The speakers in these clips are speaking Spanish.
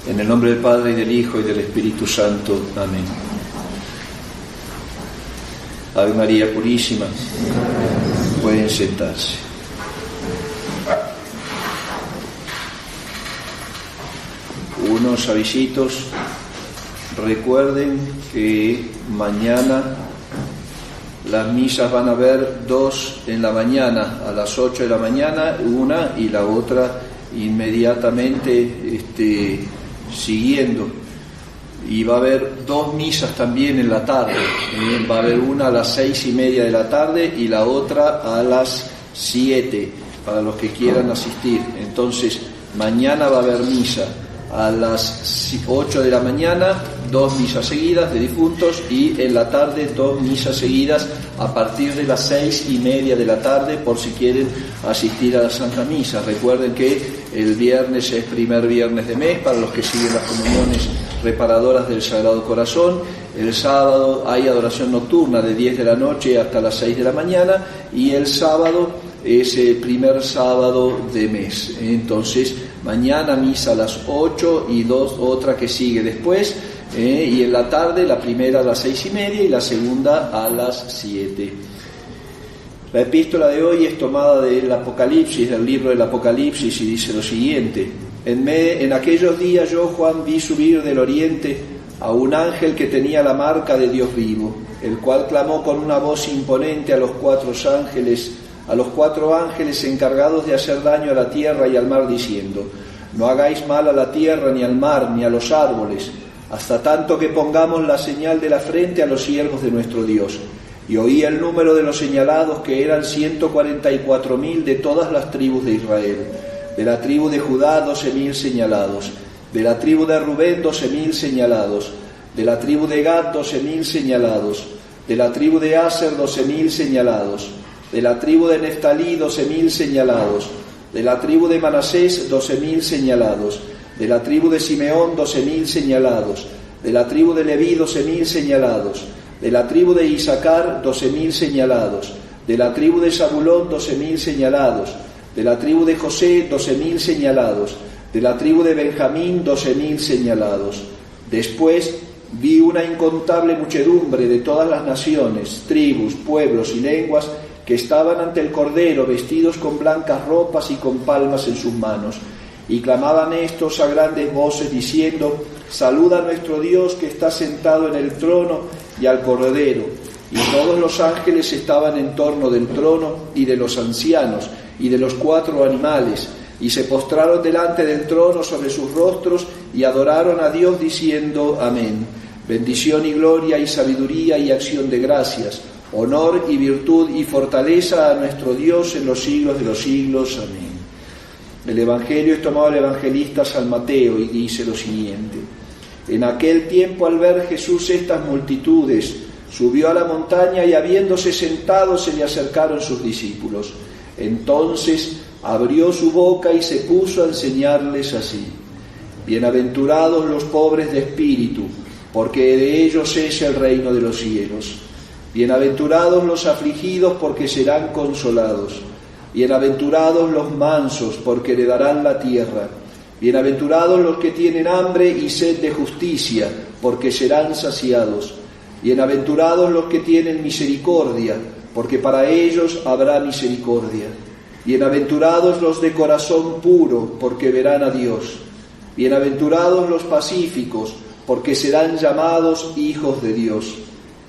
En el nombre del Padre, y del Hijo, y del Espíritu Santo. Amén. Ave María Purísima. Pueden sentarse. Unos avisitos. Recuerden que mañana las misas van a haber dos en la mañana, a las 8 de la mañana, una y la otra inmediatamente siguiendo. Y va a haber dos misas también en la tarde. Va a haber una a las 6:30 de la tarde y la otra a las 7, para los que quieran asistir. Entonces, mañana va a haber misa a las 8 de la mañana, dos misas seguidas de difuntos, y en la tarde dos misas seguidas a partir de las 6:30 de la tarde, por si quieren asistir a la Santa Misa. Recuerden que el viernes es primer viernes de mes para los que siguen las comuniones reparadoras del Sagrado Corazón. El sábado hay adoración nocturna de 10 de la noche hasta las 6 de la mañana, y el sábado es el primer sábado de mes. Entonces, mañana misa a las 8 y otra que sigue después, y en la tarde la primera a las 6:30 y la segunda a las 7. La epístola de hoy es tomada del Apocalipsis, del libro del Apocalipsis, y dice lo siguiente: en aquellos días yo, Juan, vi subir del oriente a un ángel que tenía la marca de Dios vivo, el cual clamó con una voz imponente a los cuatro ángeles encargados de hacer daño a la tierra y al mar, diciendo: no hagáis mal a la tierra, ni al mar, ni a los árboles, hasta tanto que pongamos la señal de la frente a los siervos de nuestro Dios. Y oí el número de los señalados, que eran 144.000 de todas las tribus de Israel. De la tribu de Judá 12.000 señalados, de la tribu de Rubén 12.000 señalados, de la tribu de Gad 12.000 señalados, de la tribu de Aser 12.000 señalados, de la tribu de Neftalí 12.000 señalados, de la tribu de Manasés 12.000 señalados, de la tribu de Simeón 12.000 señalados, de la tribu de Leví 12.000 señalados, de la tribu de Isaacar 12.000 señalados, de la tribu de Zabulón 12.000 señalados, de la tribu de José 12.000 señalados, de la tribu de Benjamín 12.000 señalados. Después vi una incontable muchedumbre de todas las naciones, tribus, pueblos y lenguas, que estaban ante el Cordero, vestidos con blancas ropas y con palmas en sus manos, y clamaban estos a grandes voces, diciendo: saluda a nuestro Dios, que está sentado en el trono, y al Cordero. Y todos los ángeles estaban en torno del trono y de los ancianos y de los cuatro animales, y se postraron delante del trono sobre sus rostros y adoraron a Dios, diciendo: amén. Bendición y gloria y sabiduría y acción de gracias, honor y virtud y fortaleza a nuestro Dios en los siglos de los siglos. Amén. El Evangelio es tomado del evangelista San Mateo, y dice lo siguiente: en aquel tiempo, al ver Jesús estas multitudes, subió a la montaña, y habiéndose sentado se le acercaron sus discípulos. Entonces abrió su boca y se puso a enseñarles así: bienaventurados los pobres de espíritu, porque de ellos es el reino de los cielos. Bienaventurados los afligidos, porque serán consolados. Bienaventurados los mansos, porque heredarán la tierra. Bienaventurados los que tienen hambre y sed de justicia, porque serán saciados. Bienaventurados los que tienen misericordia, porque para ellos habrá misericordia. Bienaventurados los de corazón puro, porque verán a Dios. Bienaventurados los pacíficos, porque serán llamados hijos de Dios.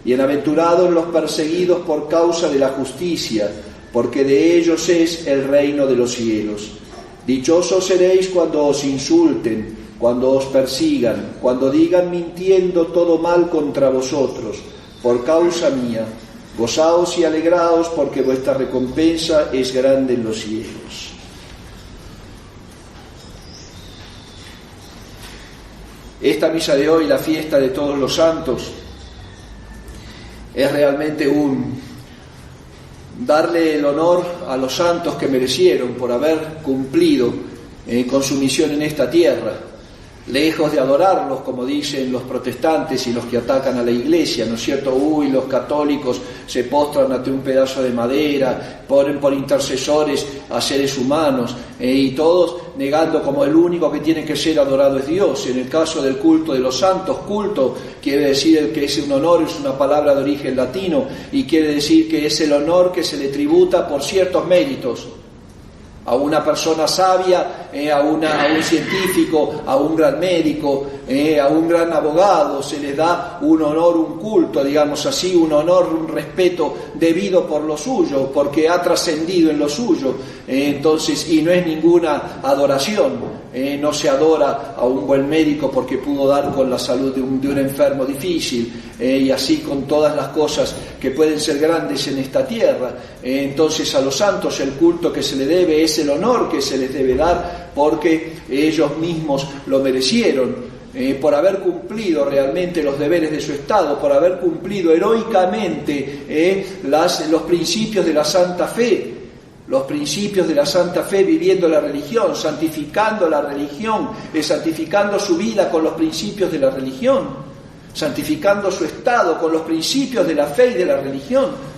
Bienaventurados los perseguidos por causa de la justicia, porque de ellos es el reino de los cielos. Dichosos seréis cuando os insulten, cuando os persigan, cuando digan mintiendo todo mal contra vosotros, por causa mía. Gozaos y alegraos, porque vuestra recompensa es grande en los cielos. Esta misa de hoy, la fiesta de todos los santos, es realmente darle el honor a los santos que merecieron por haber cumplido con su misión en esta tierra. lejos de adorarlos, como dicen los protestantes y los que atacan a la Iglesia, ¿no es cierto? Los católicos se postran ante un pedazo de madera, ponen por intercesores a seres humanos, y todos negando como el único que tiene que ser adorado es Dios. En el caso del culto de los santos, culto quiere decir que es un honor, es una palabra de origen latino, y quiere decir que es el honor que se le tributa por ciertos méritos. A una persona sabia, a un científico, a un gran médico, a un gran abogado, se les da un honor, un culto, digamos así, un honor, un respeto debido por lo suyo, porque ha trascendido en lo suyo. Entonces, y no es ninguna adoración. No se adora a un buen médico porque pudo dar con la salud de un enfermo difícil, y así con todas las cosas que pueden ser grandes en esta tierra. Entonces a los santos el culto que se le debe es el honor que se les debe dar, porque ellos mismos lo merecieron, por haber cumplido realmente los deberes de su estado, por haber cumplido heroicamente los principios de la Santa Fe. Los principios de la Santa Fe, viviendo la religión, santificando la religión, santificando su vida con los principios de la religión, santificando su estado con los principios de la fe y de la religión.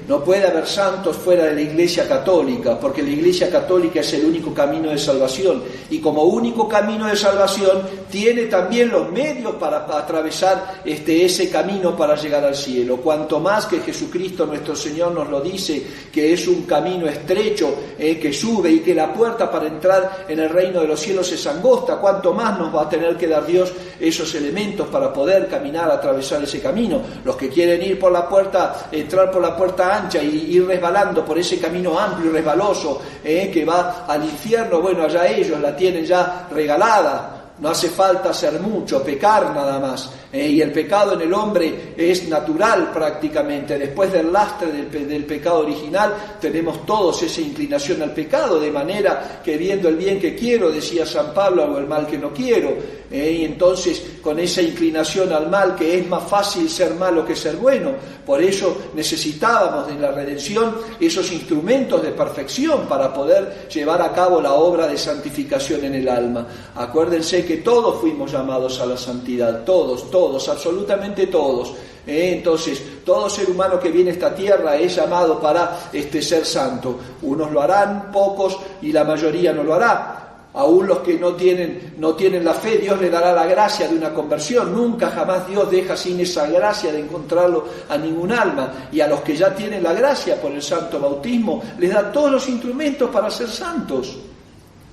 No puede haber santos fuera de la Iglesia Católica, porque la Iglesia Católica es el único camino de salvación, y como único camino de salvación tiene también los medios para atravesar ese camino para llegar al cielo. Cuanto más que Jesucristo nuestro Señor nos lo dice, que es un camino estrecho que sube, y que la puerta para entrar en el reino de los cielos es angosta, cuanto más nos va a tener que dar Dios esos elementos para poder caminar, atravesar ese camino. Los que quieren ir por la puerta, entrar por la puerta ancha y ir resbalando por ese camino amplio y resbaloso que va al infierno, bueno, allá ellos la tienen ya regalada. No hace falta hacer mucho, pecar nada más. Y el pecado en el hombre es natural prácticamente. Después del lastre del pecado original, tenemos todos esa inclinación al pecado, de manera que viendo el bien que quiero, decía San Pablo, hago el mal que no quiero. Y entonces, con esa inclinación al mal, que es más fácil ser malo que ser bueno, por eso necesitábamos de la redención esos instrumentos de perfección para poder llevar a cabo la obra de santificación en el alma. Acuérdense que todos fuimos llamados a la santidad, todos, absolutamente todos. Entonces, todo ser humano que viene a esta tierra es llamado para ser santo. Unos lo harán, pocos, y la mayoría no lo hará. Aún los que no tienen la fe, Dios le dará la gracia de una conversión. Nunca jamás Dios deja sin esa gracia de encontrarlo a ningún alma. Y a los que ya tienen la gracia por el santo bautismo, les da todos los instrumentos para ser santos.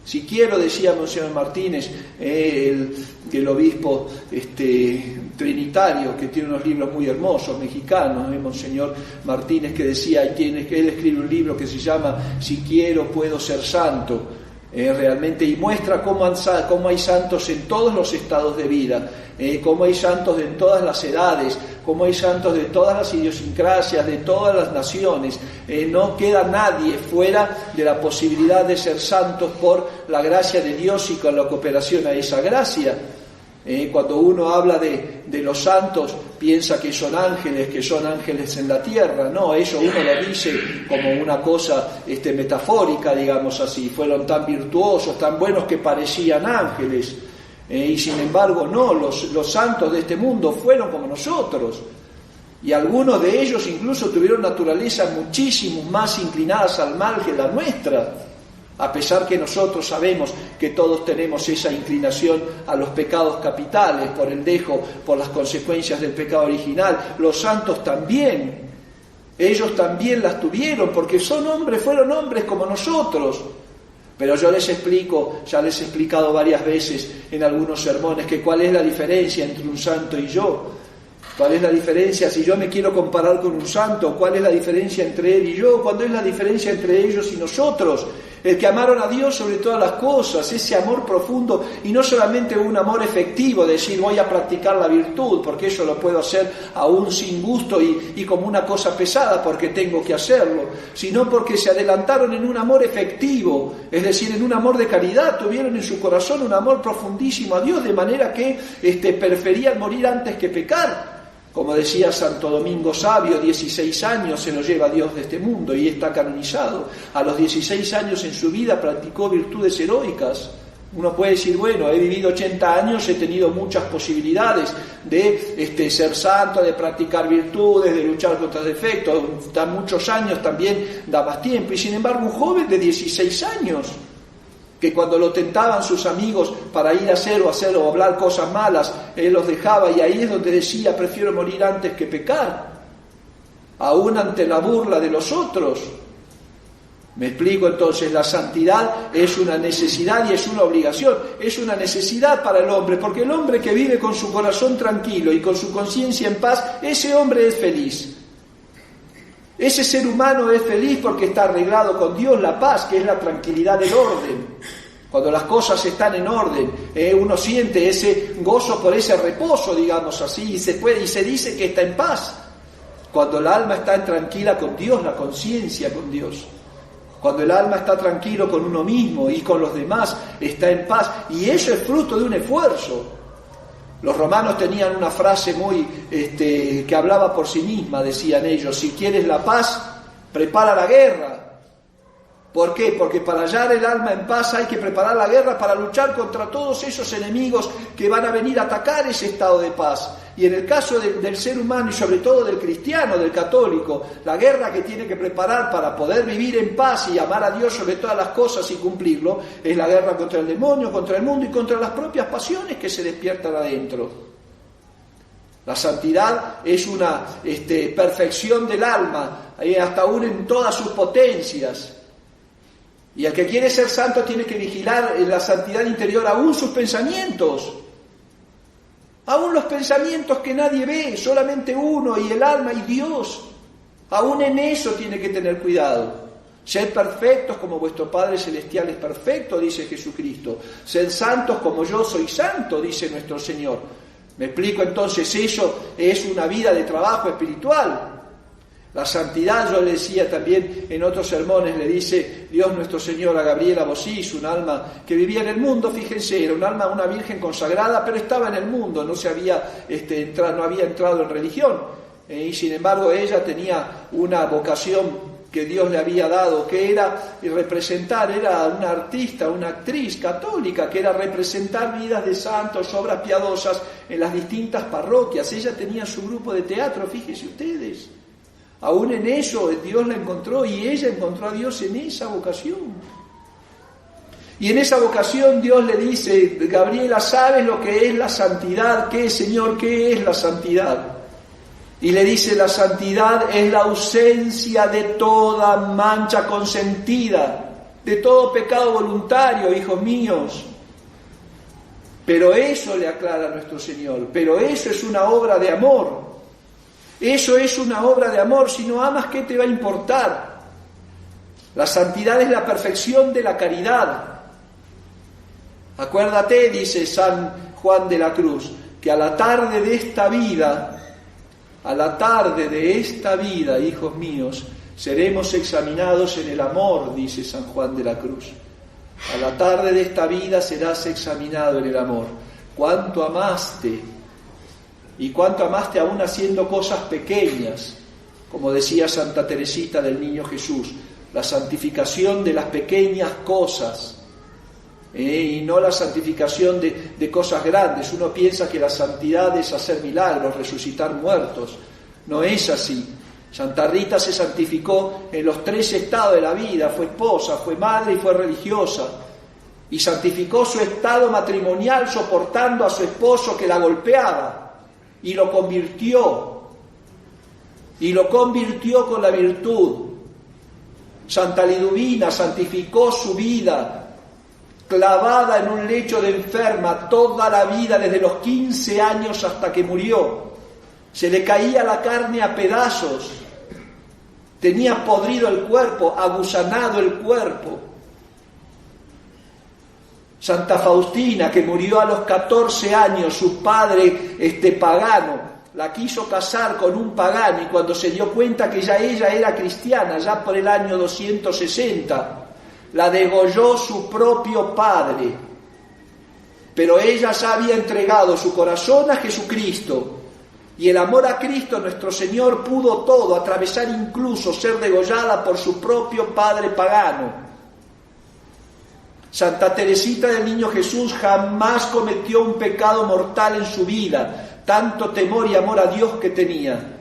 Si quiero, decía Monseñor Martínez, el obispo trinitario, que tiene unos libros muy hermosos, mexicanos, Monseñor Martínez, que decía, que él escribe un libro que se llama Si quiero, puedo ser santo. Realmente, y muestra cómo hay santos en todos los estados de vida, cómo hay santos en todas las edades, cómo hay santos de todas las idiosincrasias, de todas las naciones. No queda nadie fuera de la posibilidad de ser santos por la gracia de Dios y con la cooperación a esa gracia. Cuando uno habla de los santos, piensa que son ángeles en la tierra. No, eso uno lo dice como una cosa metafórica, digamos así. Fueron tan virtuosos, tan buenos que parecían ángeles. Y sin embargo, no, los santos de este mundo fueron como nosotros. Y algunos de ellos incluso tuvieron naturalezas muchísimo más inclinadas al mal que la nuestra. A pesar que nosotros sabemos que todos tenemos esa inclinación a los pecados capitales por el dejo, por las consecuencias del pecado original, los santos también, ellos también las tuvieron, porque fueron hombres como nosotros. Pero yo les explico, ya les he explicado varias veces en algunos sermones, que cuál es la diferencia entre un santo y yo. ¿Cuál es la diferencia si yo me quiero comparar con un santo? ¿Cuál es la diferencia entre él y yo? ¿Cuál es la diferencia entre ellos y nosotros? El que amaron a Dios sobre todas las cosas, ese amor profundo, y no solamente un amor efectivo, decir voy a practicar la virtud, porque eso lo puedo hacer aún sin gusto y como una cosa pesada porque tengo que hacerlo, sino porque se adelantaron en un amor efectivo, es decir, en un amor de caridad, tuvieron en su corazón un amor profundísimo a Dios, de manera que preferían morir antes que pecar. Como decía Santo Domingo Sabio, 16 años se lo lleva Dios de este mundo y está canonizado. A los 16 años en su vida practicó virtudes heroicas. Uno puede decir, bueno, he vivido 80 años, he tenido muchas posibilidades de ser santo, de practicar virtudes, de luchar contra defectos, da muchos años también, da más tiempo. Y sin embargo, un joven de 16 años, que cuando lo tentaban sus amigos para ir a hacer o hablar cosas malas, él los dejaba, y ahí es donde decía, prefiero morir antes que pecar, aún ante la burla de los otros. Me explico. Entonces, la santidad es una necesidad y es una obligación. Es una necesidad para el hombre, porque el hombre que vive con su corazón tranquilo y con su conciencia en paz, ese hombre es feliz. Ese ser humano es feliz porque está arreglado con Dios, la paz, que es la tranquilidad del orden. Cuando las cosas están en orden, uno siente ese gozo por ese reposo, digamos así, y se dice que está en paz. Cuando el alma está tranquila con Dios, la conciencia con Dios. Cuando el alma está tranquilo con uno mismo y con los demás, está en paz. Y eso es fruto de un esfuerzo. Los romanos tenían una frase muy que hablaba por sí misma, decían ellos: si quieres la paz, prepara la guerra. ¿Por qué? Porque para hallar el alma en paz hay que preparar la guerra para luchar contra todos esos enemigos que van a venir a atacar ese estado de paz. Y en el caso del ser humano y sobre todo del cristiano, del católico, la guerra que tiene que preparar para poder vivir en paz y amar a Dios sobre todas las cosas y cumplirlo, es la guerra contra el demonio, contra el mundo y contra las propias pasiones que se despiertan adentro. La santidad es una perfección del alma, hasta aún en todas sus potencias. Y el que quiere ser santo tiene que vigilar en la santidad interior aún sus pensamientos. Aún los pensamientos que nadie ve, solamente uno, y el alma y Dios. Aún en eso tiene que tener cuidado. Sed perfectos como vuestro Padre Celestial es perfecto, dice Jesucristo. Sed santos como yo soy santo, dice nuestro Señor. ¿Me explico? Entonces, eso es una vida de trabajo espiritual. La santidad, yo le decía también en otros sermones, le dice Dios nuestro Señor a Gabriela Bosís, un alma que vivía en el mundo, fíjense, era un alma, una virgen consagrada, pero estaba en el mundo, no había entrado en religión, y sin embargo ella tenía una vocación que Dios le había dado, que era representar, era una artista, una actriz católica, que era representar vidas de santos, obras piadosas en las distintas parroquias. Ella tenía su grupo de teatro, fíjense ustedes. Aún en eso Dios la encontró y ella encontró a Dios en esa vocación. Y en esa vocación Dios le dice: Gabriela, ¿sabes lo que es la santidad? ¿Qué, Señor? ¿Qué es la santidad? Y le dice: la santidad es la ausencia de toda mancha consentida, de todo pecado voluntario, hijos míos. Pero eso, le aclara nuestro Señor, pero eso es una obra de amor. Eso es una obra de amor. Si no amas, ¿qué te va a importar? La santidad es la perfección de la caridad. Acuérdate, dice San Juan de la Cruz, que a la tarde de esta vida, hijos míos, seremos examinados en el amor, dice San Juan de la Cruz. A la tarde de esta vida serás examinado en el amor. ¿Cuánto amaste? Y cuánto amaste aún haciendo cosas pequeñas, como decía Santa Teresita del Niño Jesús, la santificación de las pequeñas cosas, y no la santificación de cosas grandes. Uno piensa que la santidad es hacer milagros, resucitar muertos. No es así. Santa Rita se santificó en los 3 estados de la vida: fue esposa, fue madre y fue religiosa. Y santificó su estado matrimonial soportando a su esposo que la golpeaba. Y lo convirtió con la virtud. Santa Liduvina santificó su vida, clavada en un lecho de enferma toda la vida, desde los 15 años hasta que murió. Se le caía la carne a pedazos, tenía podrido el cuerpo, agusanado el cuerpo. Santa Faustina, que murió a los 14 años, su padre pagano, la quiso casar con un pagano, y cuando se dio cuenta que ya ella era cristiana, ya por el año 260, la degolló su propio padre. Pero ella ya había entregado su corazón a Jesucristo, y el amor a Cristo nuestro Señor pudo todo, atravesar incluso ser degollada por su propio padre pagano. Santa Teresita del Niño Jesús jamás cometió un pecado mortal en su vida, tanto temor y amor a Dios que tenía.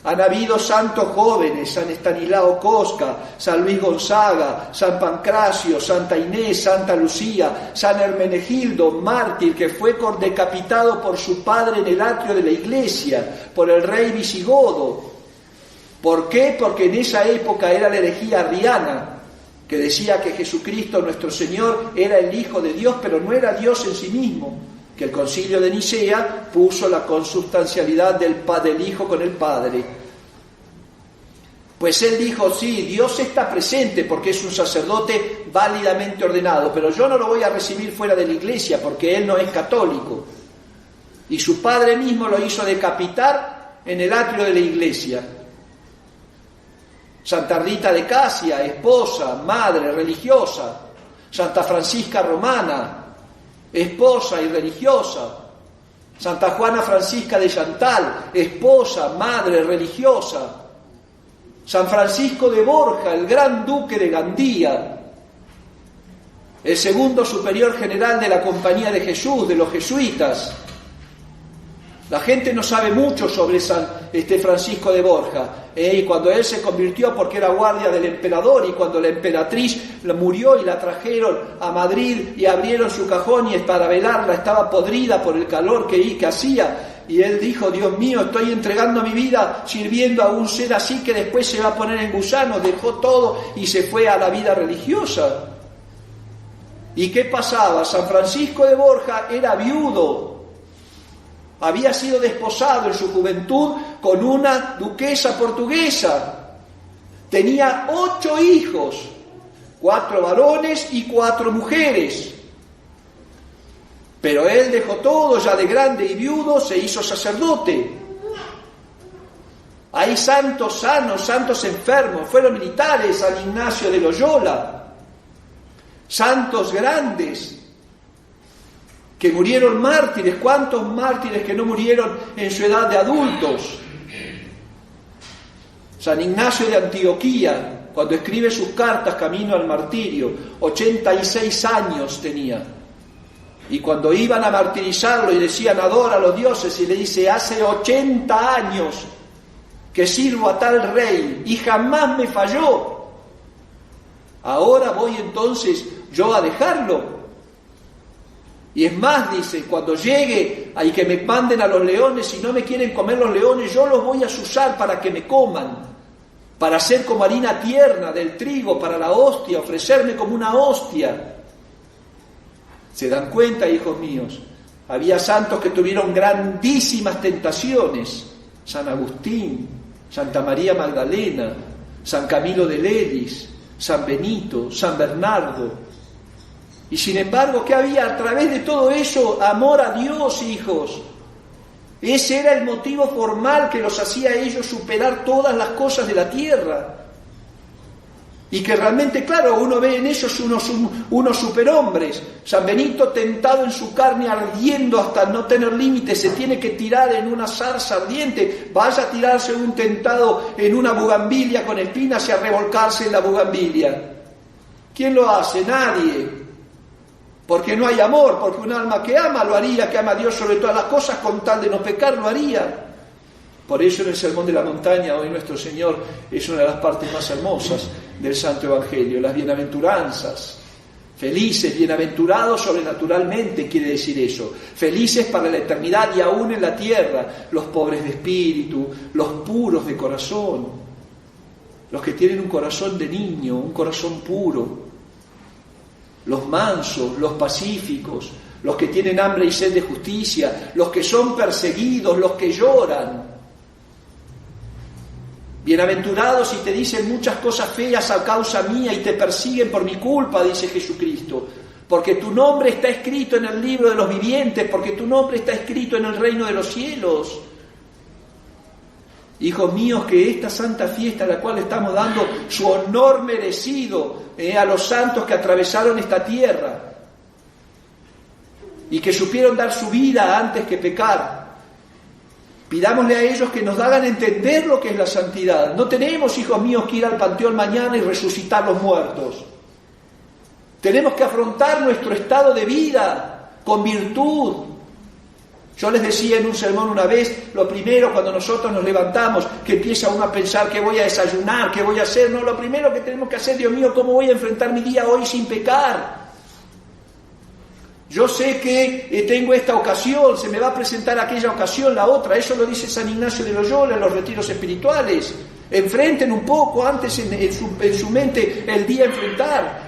Han habido santos jóvenes, San Estanislao Kostka, San Luis Gonzaga, San Pancracio, Santa Inés, Santa Lucía, San Hermenegildo, mártir, que fue decapitado por su padre en el atrio de la iglesia, por el rey visigodo. ¿Por qué? Porque en esa época era la herejía arriana, que decía que Jesucristo nuestro Señor era el Hijo de Dios, pero no era Dios en sí mismo, que el Concilio de Nicea puso la consubstancialidad del Hijo con el Padre. Pues él dijo, sí, Dios está presente porque es un sacerdote válidamente ordenado, pero yo no lo voy a recibir fuera de la iglesia porque él no es católico. Y su padre mismo lo hizo decapitar en el atrio de la iglesia. Santa Rita de Casia, esposa, madre, religiosa. Santa Francisca Romana, esposa y religiosa. Santa Juana Francisca de Chantal, esposa, madre, religiosa. San Francisco de Borja, el gran duque de Gandía, el segundo superior general de la Compañía de Jesús, de los jesuitas. La gente no sabe mucho sobre San Francisco de Borja. Y cuando él se convirtió, porque era guardia del emperador, y cuando la emperatriz murió y la trajeron a Madrid y abrieron su cajón y para velarla estaba podrida por el calor que hacía, y él dijo, Dios mío, estoy entregando mi vida sirviendo a un ser así que después se va a poner en gusano. Dejó todo y se fue a la vida religiosa. ¿Y qué pasaba? San Francisco de Borja era viudo. Había sido desposado en su juventud con una duquesa portuguesa. Tenía 8 hijos, 4 varones y 4 mujeres. Pero él dejó todo, ya de grande y viudo, se hizo sacerdote. Hay santos sanos, santos enfermos, fueron militares, San Ignacio de Loyola, santos grandes, que murieron mártires. ¿Cuántos mártires que no murieron en su edad de adultos? San Ignacio de Antioquía, cuando escribe sus cartas camino al martirio, 86 años tenía. Y cuando iban a martirizarlo y decían, adora a los dioses, y le dice, hace 80 años que sirvo a tal rey y jamás me falló. Ahora voy entonces yo a dejarlo. Y es más, dice, cuando llegue y que me manden a los leones, si no me quieren comer los leones, yo los voy a azuzar para que me coman, para hacer como harina tierna del trigo para la hostia, ofrecerme como una hostia. ¿Se dan cuenta, hijos míos? Había santos que tuvieron grandísimas tentaciones. San Agustín, Santa María Magdalena, San Camilo de Ledis, San Benito, San Bernardo. Y sin embargo, ¿qué había a través de todo eso? Amor a Dios, hijos. Ese era el motivo formal que los hacía a ellos superar todas las cosas de la tierra. Y que realmente, claro, uno ve en ellos unos superhombres. San Benito, tentado en su carne, ardiendo hasta no tener límites, se tiene que tirar en una zarza ardiente. Vaya a tirarse un tentado en una bugambilia con espinas y a revolcarse en la bugambilia. ¿Quién lo hace? Nadie. Porque no hay amor, porque un alma que ama lo haría, que ama a Dios sobre todas las cosas, con tal de no pecar lo haría. Por eso en el Sermón de la Montaña, hoy nuestro Señor es una de las partes más hermosas del Santo Evangelio, las bienaventuranzas. Felices, bienaventurados sobrenaturalmente, quiere decir eso. Felices para la eternidad y aún en la tierra, los pobres de espíritu, los puros de corazón, los que tienen un corazón de niño, un corazón puro, los mansos, los pacíficos, los que tienen hambre y sed de justicia, los que son perseguidos, los que lloran. Bienaventurados si te dicen muchas cosas feas a causa mía y te persiguen por mi culpa, dice Jesucristo, porque tu nombre está escrito en el libro de los vivientes, porque tu nombre está escrito en el reino de los cielos. Hijos míos, que esta santa fiesta a la cual estamos dando su honor merecido a los santos que atravesaron esta tierra y que supieron dar su vida antes que pecar, pidámosle a ellos que nos hagan entender lo que es la santidad. No tenemos, hijos míos, que ir al panteón mañana y resucitar los muertos. Tenemos que afrontar nuestro estado de vida con virtud. Yo les decía en un sermón una vez, lo primero cuando nosotros nos levantamos, que empieza uno a pensar qué voy a desayunar, qué voy a hacer, no, lo primero que tenemos que hacer, Dios mío, ¿cómo voy a enfrentar mi día hoy sin pecar? Yo sé que tengo esta ocasión, se me va a presentar aquella ocasión, la otra, eso lo dice San Ignacio de Loyola en los retiros espirituales. Enfrenten un poco antes en su mente el día a enfrentar.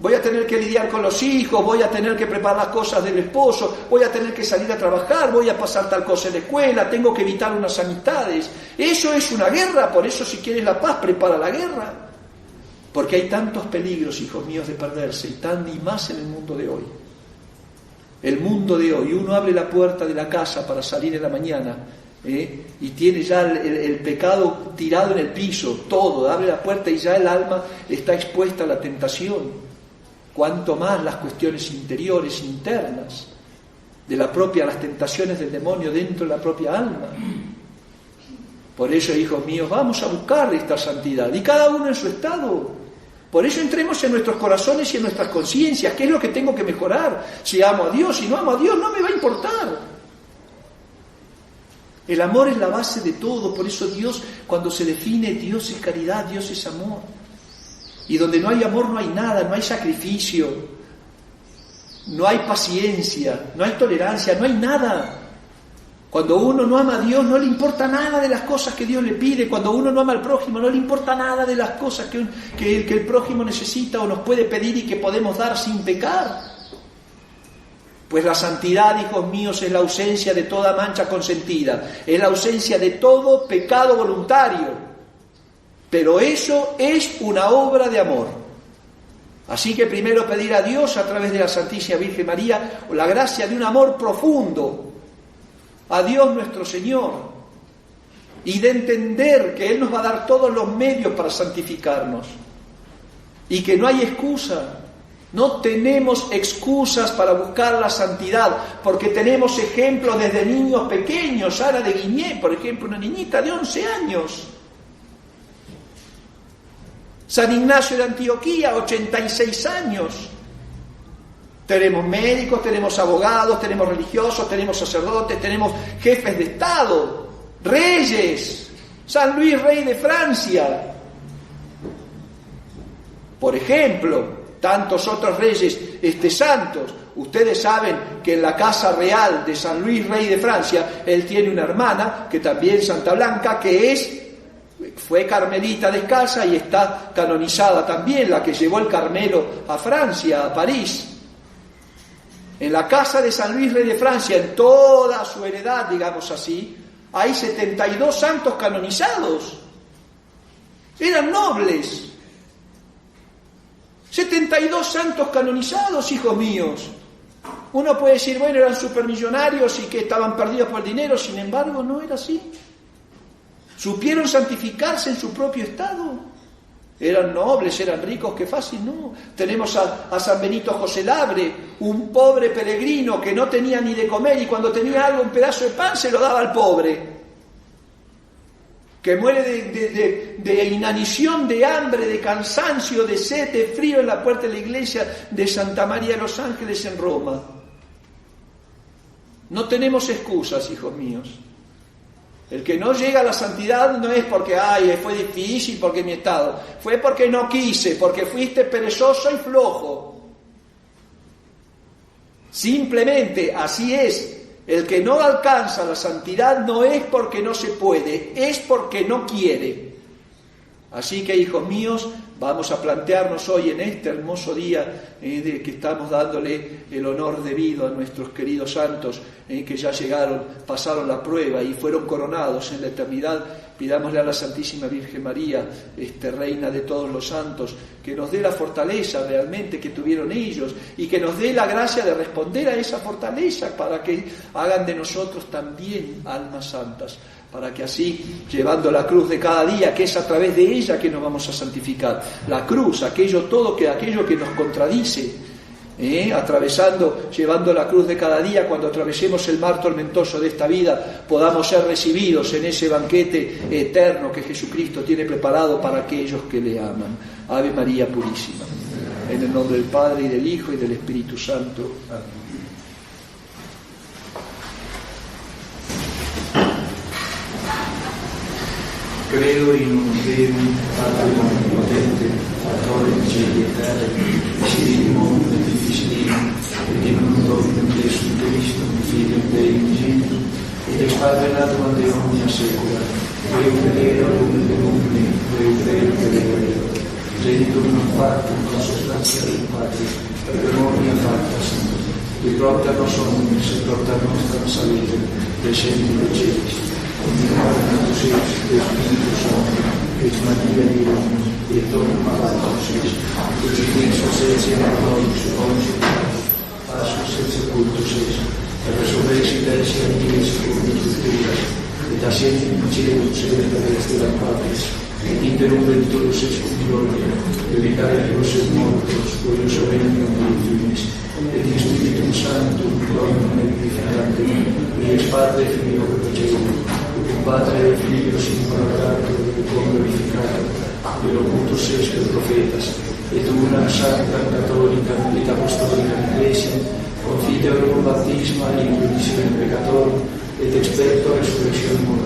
Voy a tener que lidiar con los hijos, voy a tener que preparar las cosas del esposo, voy a tener que salir a trabajar, voy a pasar tal cosa en la escuela, tengo que evitar unas amistades. Eso es una guerra, por eso si quieres la paz, prepara la guerra. Porque hay tantos peligros, hijos míos, de perderse, y más en el mundo de hoy. El mundo de hoy, uno abre la puerta de la casa para salir en la mañana, y tiene ya el pecado tirado en el piso, todo, abre la puerta y ya el alma está expuesta a la tentación. Cuanto más las cuestiones interiores, internas, de las tentaciones del demonio dentro de la propia alma. Por eso, hijos míos, vamos a buscar esta santidad, y cada uno en su estado. Por eso entremos en nuestros corazones y en nuestras conciencias. ¿Qué es lo que tengo que mejorar? Si amo a Dios, si no amo a Dios, no me va a importar. El amor es la base de todo. Por eso Dios, cuando se define, Dios es caridad, Dios es amor. Y donde no hay amor no hay nada, no hay sacrificio, no hay paciencia, no hay tolerancia, no hay nada. Cuando uno no ama a Dios, no le importa nada de las cosas que Dios le pide. Cuando uno no ama al prójimo, no le importa nada de las cosas que el prójimo necesita o nos puede pedir y que podemos dar sin pecar. Pues la santidad, hijos míos, es la ausencia de toda mancha consentida, es la ausencia de todo pecado voluntario. Pero eso es una obra de amor. Así que primero pedir a Dios a través de la Santísima Virgen María la gracia de un amor profundo a Dios nuestro Señor, y de entender que Él nos va a dar todos los medios para santificarnos, y que no hay excusa, no tenemos excusas para buscar la santidad, porque tenemos ejemplos desde niños pequeños. Sara de Guigné, por ejemplo, una niñita de 11 años. San Ignacio de Antioquía, 86 años. Tenemos médicos, tenemos abogados, tenemos religiosos, tenemos sacerdotes, tenemos jefes de Estado, reyes. San Luis, rey de Francia, por ejemplo, tantos otros reyes santos. Ustedes saben que en la casa real de San Luis, rey de Francia, él tiene una hermana, que también Santa Blanca, fue carmelita descalza y está canonizada también, la que llevó el Carmelo a Francia, a París. En la casa de San Luis, rey de Francia, en toda su heredad, digamos así, hay 72 santos canonizados. Eran nobles. 72 santos canonizados, hijos míos. Uno puede decir, bueno, eran supermillonarios y que estaban perdidos por el dinero. Sin embargo, no era así. Supieron santificarse en su propio estado. Eran nobles, eran ricos, qué fácil, no. Tenemos a San Benito José Labre, un pobre peregrino que no tenía ni de comer, y cuando tenía algo, un pedazo de pan, se lo daba al pobre, que muere de inanición, de hambre, de cansancio, de sed, de frío en la puerta de la iglesia de Santa María de los Ángeles en Roma. No tenemos excusas, hijos míos. El que no llega a la santidad no es porque, fue difícil, porque mi estado. Fue porque no quise, porque fuiste perezoso y flojo. Simplemente, así es. El que no alcanza la santidad no es porque no se puede, es porque no quiere. Así que, hijos míos, vamos a plantearnos hoy en este hermoso día de que estamos dándole el honor debido a nuestros queridos santos que ya llegaron, pasaron la prueba y fueron coronados en la eternidad. Pidámosle a la Santísima Virgen María, Reina de todos los santos, que nos dé la fortaleza realmente que tuvieron ellos y que nos dé la gracia de responder a esa fortaleza para que hagan de nosotros también almas santas, para que así, llevando la cruz de cada día, que es a través de ella que nos vamos a santificar, la cruz, aquello que nos contradice, llevando la cruz de cada día, cuando atravesemos el mar tormentoso de esta vida, podamos ser recibidos en ese banquete eterno que Jesucristo tiene preparado para aquellos que le aman. Ave María Purísima. En el nombre del Padre, y del Hijo, y del Espíritu Santo. Amén. Credo in un Deum, Padre Onnipotente, Fattore di cieli e terre, Spirito Difficilino, et in un Dominum Jesum Christum, Filium Dei Unigenitum, et ex Padre natum ante omnia saecula, Deum Credo, Lumen de Lumine, Deum Credo, Credo, Genitum non factum, consustantia in Patris, per omnia facta sunt, et propter nos omnes, et propter nostra salute, descendi de celis, omnipotent Deus, Spiritus Sanctus, et Maria Virginis, et Dominum Salvatus eis, crucifixus et in gloriis conceptus, passus et sepultus eis, et resurrexit eis in dies scripturas, et ascendit in caelum celestes Patris, et interrumpenturus ex cum gloria, vivitaribus et mortos, cuius regnum Dei finis, et in Spiritum Sanctum, Dominum et vivificantem, et ex Padre Filio Procedeum, cum Patre et Filius incorporator et cum glorificator, et locutus ex per profetas, et una sancta catholica et apostolica Ecclesia, confiteorum baptisma in remission peccatorum, et experto resurrectionem